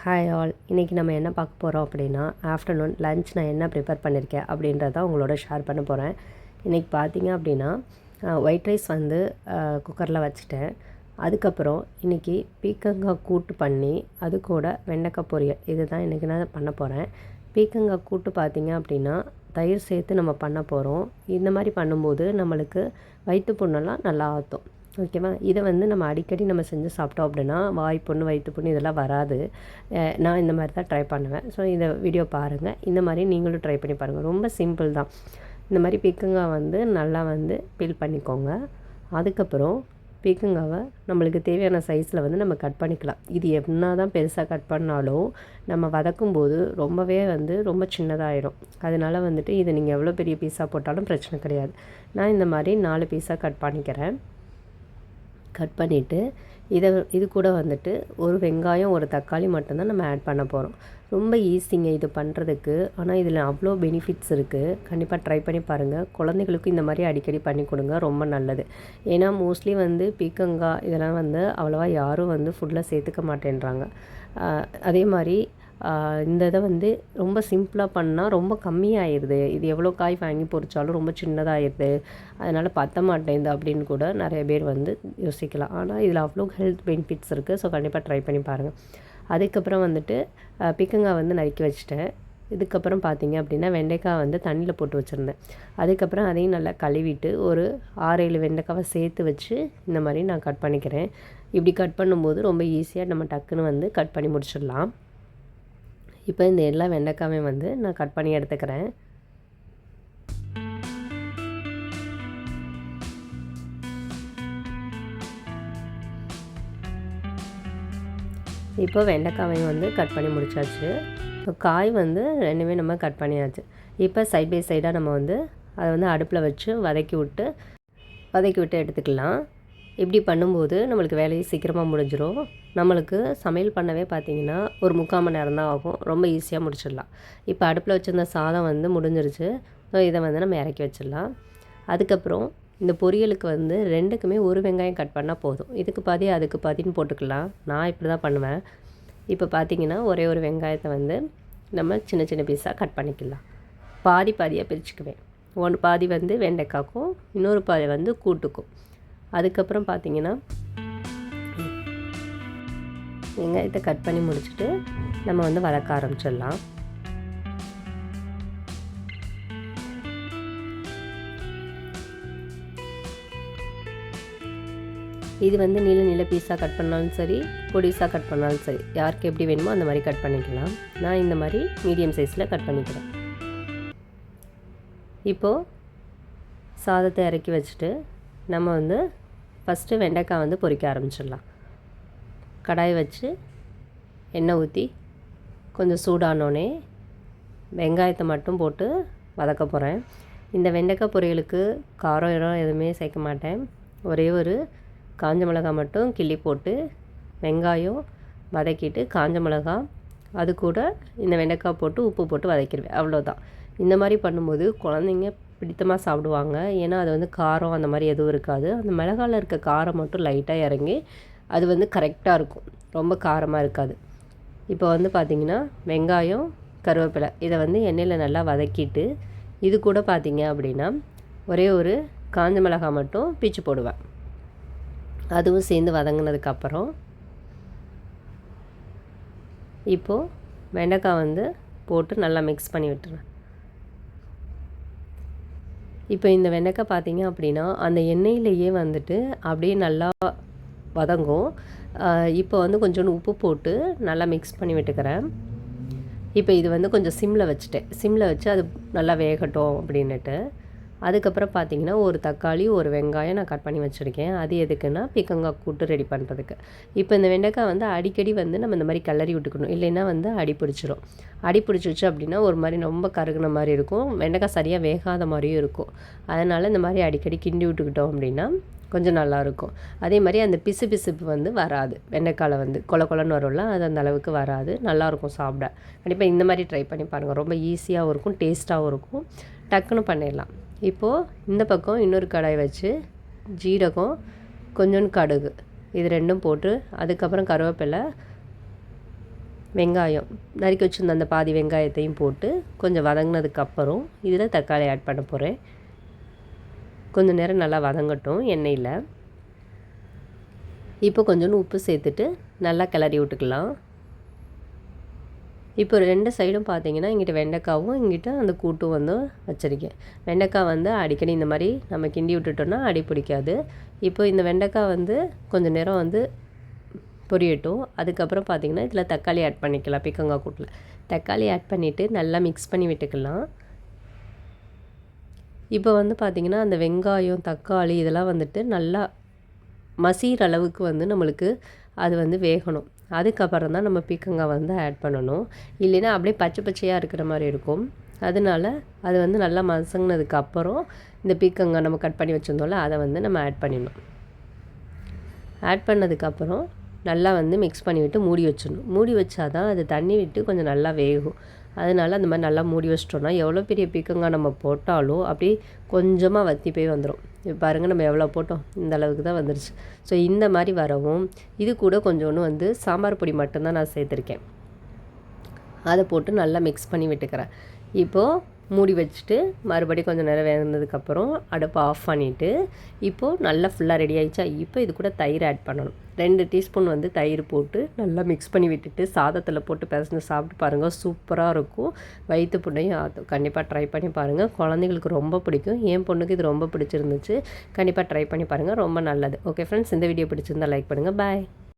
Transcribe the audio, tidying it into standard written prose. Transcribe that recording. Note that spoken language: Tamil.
ஹாய் ஆல், இன்றைக்கி நம்ம என்ன பார்க்க போகிறோம் அப்படின்னா, ஆஃப்டர்நூன் லன்ச் நான் என்ன ப்ரிப்பேர் பண்ணியிருக்கேன் அப்படின்றத உங்களோட ஷேர் பண்ண போகிறேன். இன்றைக்கி பார்த்தீங்க அப்படின்னா, ஒயிட் ரைஸ் வந்து குக்கரில் வச்சுட்டேன். அதுக்கப்புறம் இன்றைக்கி பீக்கங்காய் கூட்டு பண்ணி, அது கூட வெண்டைக்காய் பொரியல், இது தான் இன்றைக்கி நான் பண்ண போகிறேன். பீக்கங்காய் கூட்டு பார்த்திங்க அப்படின்னா, தயிர் சேர்த்து நம்ம பண்ண போகிறோம். இந்த மாதிரி பண்ணும்போது நம்மளுக்கு வயிற்று புண்ணெல்லாம் நல்லா ஆற்றும். ஓகேவா? இதை வந்து நம்ம அடிக்கடி நம்ம செஞ்சு சாப்பிட்டோம் அப்படின்னா வாய் புண்ணு, வயிற்று புண்ணு இதெல்லாம் வராது. நான் இந்த மாதிரி தான் ட்ரை பண்ணுவேன். ஸோ இந்த வீடியோ பாருங்கள். இந்த மாதிரி நீங்களும் ட்ரை பண்ணி பாருங்கள். ரொம்ப சிம்பிள் தான். இந்த மாதிரி பீக்கங்காய் வந்து நல்லா வந்து பீல் பண்ணிக்கோங்க. அதுக்கப்புறம் பீக்கங்காவை நம்மளுக்கு தேவையான சைஸில் வந்து நம்ம கட் பண்ணிக்கலாம். இது என்ன தான் பெருசாக கட் பண்ணாலும் நம்ம வதக்கும்போது ரொம்பவே வந்து ரொம்ப சின்னதாகிடும். அதனால் வந்துட்டு இதை நீங்கள் எவ்வளோ பெரிய பீஸாக போட்டாலும் பிரச்சனை கிடையாது. நான் இந்த மாதிரி 4 பீஸாக கட் பண்ணிக்கிறேன். கட் பண்ணிவிட்டு இது கூட வந்துட்டு ஒரு வெங்காயம், ஒரு தக்காளி மட்டும்தான் நம்ம ஆட் பண்ண போகிறோம். ரொம்ப ஈஸிங்க இது பண்ணுறதுக்கு. ஆனால் இதில் அவ்வளோ பெனிஃபிட்ஸ் இருக்குது. கண்டிப்பாக ட்ரை பண்ணி பாருங்கள். குழந்தைகளுக்கும் இந்த மாதிரி அடிக்கடி பண்ணி கொடுங்க, ரொம்ப நல்லது. ஏன்னா மோஸ்ட்லி வந்து பீக்கங்காய் இதெல்லாம் வந்து அவ்வளோவா யாரும் வந்து ஃபுட்டில் சேர்த்துக்க மாட்டேன்றாங்க. அதே மாதிரி இந்த இதை வந்து ரொம்ப சிம்பிளாக பண்ணால் ரொம்ப கம்மியாகிடுது. இது எவ்வளோ காய் வாங்கி பொரித்தாலும் ரொம்ப சின்னதாகிடுது, அதனால் பற்ற மாட்டேங்குது அப்படின்னு கூட நிறைய பேர் வந்து யோசிக்கலாம். ஆனால் இதில் அவ்வளோ ஹெல்த் பெனிஃபிட்ஸ் இருக்குது. ஸோ கண்டிப்பாக ட்ரை பண்ணி பாருங்கள். அதுக்கப்புறம் வந்துட்டு பீக்கங்காய் வந்து நறுக்கி வச்சுட்டேன். இதுக்கப்புறம் பார்த்திங்க அப்படின்னா வெண்டைக்காய் வந்து தண்ணியில் போட்டு வச்சுருந்தேன். அதுக்கப்புறம் அதையும் நல்லா கழுவிட்டு ஒரு 6-7 வெண்டைக்காவை சேர்த்து வச்சு இந்த மாதிரி நான் கட் பண்ணிக்கிறேன். இப்படி கட் பண்ணும்போது ரொம்ப ஈஸியாக நம்ம டக்குன்னு வந்து கட் பண்ணி முடிச்சிடலாம். இப்போ இந்த எல்லா வெண்டைக்காயும் வந்து நான் கட் பண்ணி எடுத்துக்கிறேன். இப்போ வெண்டைக்காயும் வந்து கட் பண்ணி முடிச்சாச்சு. இப்போ காய் வந்து ரெண்டுமே நம்ம கட் பண்ணியாச்சு. இப்போ சைட் பை சைடாக நம்ம வந்து அதை வந்து அடுப்பில் வச்சு வதக்கி விட்டு எடுத்துக்கலாம். இப்படி பண்ணும்போது நம்மளுக்கு வேலையை சீக்கிரமாக முடிஞ்சிடும். நம்மளுக்கு சமையல் பண்ணவே பார்த்திங்கன்னா ஒரு 3/4 மணி நேரம் தான் ஆகும். ரொம்ப ஈஸியாக முடிச்சிடலாம். இப்போ அடுப்பில் வச்சுருந்த சாதம் வந்து முடிஞ்சிருச்சு. ஸோ இதை வந்து நம்ம இறக்கி வச்சிடலாம். அதுக்கப்புறம் இந்த பொரியலுக்கு வந்து 2க்குமே ஒரு வெங்காயம் கட் பண்ணால் போதும். இதுக்கு பாதி அதுக்கு பாதின்னு போட்டுக்கலாம். நான் இப்படி தான் பண்ணுவேன். இப்போ பார்த்திங்கன்னா ஒரே ஒரு வெங்காயத்தை வந்து நம்ம சின்ன சின்ன பீஸாக கட் பண்ணிக்கலாம். பாதியாக பிரிச்சுக்குவேன். பாதி வந்து வெண்டைக்காய்க்கும், இன்னொரு பாதி வந்து கூட்டுக்கும். அதுக்கப்புறம் பார்த்திங்கன்னா வெங்காயத்தை கட் பண்ணி முடிச்சுட்டு நம்ம வந்து வதக்க ஆரம்பிச்சிடலாம். இது வந்து நீள பீஸாக கட் பண்ணாலும் சரி, பொடிசாக கட் பண்ணாலும் சரி, யாருக்கு எப்படி வேணுமோ அந்த மாதிரி கட் பண்ணிக்கலாம். நான் இந்த மாதிரி மீடியம் சைஸில் கட் பண்ணிக்கிறேன். இப்போது சாதத்தை இறக்கி வச்சுட்டு நம்ம வந்து ஃபஸ்ட்டு வெண்டைக்காய் வந்து பொரிக்க ஆரம்பிச்சிடலாம். கடாய் வச்சு எண்ணெய் ஊற்றி கொஞ்சம் சூடானோடனே வெங்காயத்தை மட்டும் போட்டு வதக்க போகிறேன். இந்த வெண்டைக்காய் பொரியலுக்கு காரம் எதுவுமே சேர்க்க மாட்டேன். ஒரே ஒரு காஞ்ச மிளகாய் மட்டும் கிள்ளி போட்டு வெங்காயம் வதக்கிட்டு காஞ்ச மிளகாய் அது கூட இந்த வெண்டைக்காய் போட்டு உப்பு போட்டு வதக்கிடுவேன். அவ்வளோதான். இந்த மாதிரி பண்ணும்போது குழந்தைங்க பிடித்தமாக சாப்பிடுவாங்க. ஏன்னா அது வந்து காரம் அந்த மாதிரி எதுவும் இருக்காது. அந்த மிளகாயில் இருக்க காரம் மட்டும் லைட்டாக இறங்கி அது வந்து கரெக்டாக இருக்கும். ரொம்ப காரமாக இருக்காது. இப்போ வந்து பார்த்திங்கன்னா வெங்காயம், கருவேப்பிலை இதை வந்து எண்ணெயில் நல்லா வதக்கிட்டு இது கூட பார்த்திங்க அப்படின்னா ஒரே ஒரு காஞ்ச மிளகாய் மட்டும் பிச்சு போடுவேன். அதுவும் சேர்ந்து வதங்கினதுக்கப்புறம் இப்போது வெண்டைக்காய் வந்து போட்டு நல்லா மிக்ஸ் பண்ணி விட்டுருவேன். இப்போ இந்த வெண்டைக்காய் பார்த்திங்க அப்படின்னா அந்த எண்ணெயிலேயே வந்துட்டு அப்படியே நல்லா வதங்கும். இப்போ வந்து கொஞ்சோண்டு உப்பு போட்டு நல்லா மிக்ஸ் பண்ணி விட்டுக்கிறேன். இப்போ இது வந்து கொஞ்சம் சிம்மில் வச்சு அது நல்லா வேகட்டும் அப்படின்னுட்டு. அதுக்கப்புறம் பார்த்திங்கன்னா ஒரு தக்காளி, ஒரு வெங்காயம் நான் கட் பண்ணி வச்சுருக்கேன். அது எதுக்குன்னா பீக்கங்காய் கூட்டு ரெடி பண்ணுறதுக்கு. இப்போ இந்த வெண்டைக்காய் வந்து அடிக்கடி வந்து நம்ம இந்த மாதிரி கிளறி விட்டுக்கணும். இல்லைன்னா வந்து அடி பிடிச்சிருச்சு அப்படின்னா ஒரு மாதிரி ரொம்ப கருகுன மாதிரி இருக்கும். வெண்டைக்காய் சரியாக வேகாத மாதிரியும் இருக்கும். அதனால் இந்த மாதிரி அடிக்கடி கிண்டி விட்டுக்கிட்டோம் அப்படின்னா கொஞ்சம் நல்லாயிருக்கும். அதே மாதிரி அந்த பிசுப்பு வந்து வராது. வெண்டைக்காயில் வந்து கொலன்னு வரும்ல, அது அந்த அளவுக்கு வராது. நல்லாயிருக்கும் சாப்பிட. கண்டிப்பாக இந்த மாதிரி ட்ரை பண்ணி பாருங்கள். ரொம்ப ஈஸியாகவும் இருக்கும், டேஸ்ட்டாகவும் இருக்கும், டக்குன்னு பண்ணிடலாம். இப்போது இந்த பக்கம் இன்னொரு கடாய் வச்சு ஜீரகம், கொஞ்சோண்டு கடுகு இது ரெண்டும் போட்டு அதுக்கப்புறம் கருவேப்பிலை வெங்காயம் நறுக்கி வச்சுருந்த அந்த பாதி வெங்காயத்தையும் போட்டு கொஞ்சம் வதங்கினதுக்கப்புறம் இதில் தக்காளி ஆட் பண்ண போகிறேன். கொஞ்சம் நேரம் நல்லா வதங்கட்டும் எண்ணெயில். இப்போ கொஞ்சோண்டு உப்பு சேர்த்துட்டு நல்லா கிளறி விட்டுக்கலாம். இப்போ 2 சைடும் பார்த்தீங்கன்னா இங்கிட்ட வெண்டைக்காவும் இங்கிட்ட அந்த கூட்டும் வந்து வச்சுருக்கேன். வெண்டைக்காய் வந்து அடிக்கடி இந்த மாதிரி நம்ம கிண்டி விட்டுட்டோம்னா அடி பிடிக்காது. இப்போ இந்த வெண்டைக்காய் வந்து கொஞ்சம் நேரம் வந்து பொரியட்டும். அதுக்கப்புறம் பார்த்திங்கன்னா இதில் தக்காளி ஆட் பண்ணிக்கலாம். பீக்கங்காய் கூட்டில் தக்காளி ஆட் பண்ணிவிட்டு நல்லா மிக்ஸ் பண்ணி விட்டுக்கலாம். இப்போ வந்து பார்த்திங்கன்னா அந்த வெங்காயம் தக்காளி இதெல்லாம் வந்துட்டு நல்லா மசிகிற அளவுக்கு வந்து நம்மளுக்கு அது வந்து வேகணும். அதுக்கப்புறம் தான் நம்ம பீக்கங்காய் வந்து ஆட் பண்ணணும். இல்லைன்னா அப்படியே பச்சை பச்சையாக இருக்கிற மாதிரி இருக்கும். அதனால அது வந்து நல்லா மசங்கினதுக்கப்புறம் இந்த பீக்கங்காய் நம்ம கட் பண்ணி வச்சுருந்தோம்ல அதை வந்து நம்ம ஆட் பண்ணிடணும். ஆட் பண்ணதுக்கப்புறம் நல்லா வந்து மிக்ஸ் பண்ணிவிட்டு மூடி வச்சிடணும். மூடி வச்சா தான் அது தண்ணி விட்டு கொஞ்சம் நல்லா வேகும். அதனால் அந்த மாதிரி நல்லா மூடி வச்சிட்டோம்னா எவ்வளோ பெரிய பீக்கங்காய் நம்ம போட்டாலும் அப்படியே கொஞ்சமாக வற்றி போய் வந்துடும். இப்போ பாருங்கள் நம்ம எவ்வளோ போட்டோம், இந்த அளவுக்கு தான் வந்துருச்சு. ஸோ இந்த மாதிரி வரவும் இது கூட கொஞ்சோண்டு வந்து சாம்பார் பொடி மட்டும்தான் நான் சேர்த்துருக்கேன். அதை போட்டு நல்லா மிக்ஸ் பண்ணி விட்டுக்கிறேன். இப்போது மூடி வச்சுட்டு மறுபடியும் கொஞ்சம் நேரம் வேந்ததுக்கப்புறம் அடுப்பை ஆஃப் பண்ணிவிட்டு இப்போது நல்லா ஃபுல்லாக ரெடி ஆகிடுச்சா. இப்போ இது கூட தயிர் ஆட் பண்ணணும். 2 டீஸ்பூன் வந்து தயிர் போட்டு நல்லா மிக்ஸ் பண்ணி விட்டுட்டு சாதத்தில் போட்டு பிசைஞ்சு சாப்பிட்டு பாருங்கள், சூப்பராக இருக்கும். வயிற்று புண்ணையும் கண்டிப்பாக ட்ரை பண்ணி பாருங்கள். குழந்தைங்களுக்கு ரொம்ப பிடிக்கும். என் பொண்ணுக்கு இது ரொம்ப பிடிச்சிருந்துச்சு. கண்டிப்பாக ட்ரை பண்ணி பாருங்கள், ரொம்ப நல்லது. ஓகே ஃப்ரெண்ட்ஸ், இந்த வீடியோ பிடிச்சிருந்தால் லைக் பண்ணுங்கள். பாய்.